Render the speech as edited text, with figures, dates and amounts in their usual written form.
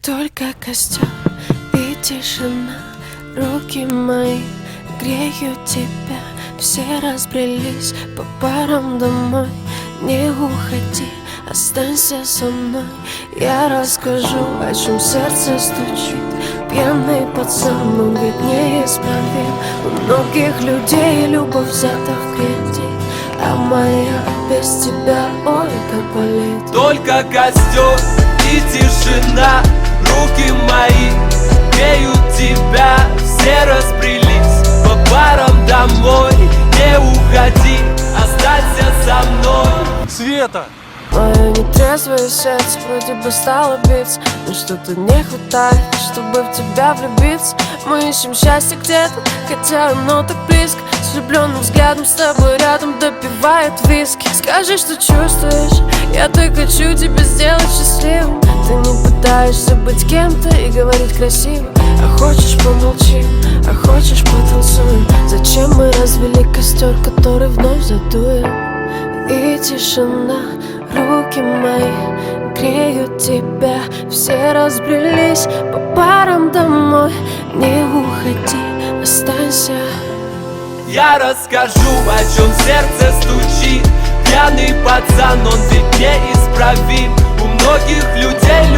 Только костер и тишина, руки мои греют тебя. Все разбрелись по парам домой. Не уходи, останься со мной. Я расскажу, о чем сердце стучит. Пьяный пацан, он ведь неисправим. У многих людей любовь взята в кредит, а моя без тебя, ой, как болит. Только костер и тишина, руки мои греют тебя. Все разбрелись по парам домой. Не уходи, останься со мной. Света! Мое нетрезвое сердце вроде бы стало биться, но что-то не хватает, чтобы в тебя влюбиться. Мы ищем счастье где-то, хотя оно так близко. С влюбленным взглядом с тобой рядом допивает виски. Скажи, что чувствуешь, я так хочу тебя сделать счастливым. Ты не пытаешься быть кем-то и говорить красиво. А хочешь помолчим, а хочешь потанцуем. Зачем мы развели костер, который вновь задуем? И тишина, руки мои греют тебя. Все разбрелись по парам домой. Не уходи, останься. Я расскажу, о чем сердце стучит. Пьяный пацан, он ведь неисправим. У многих людей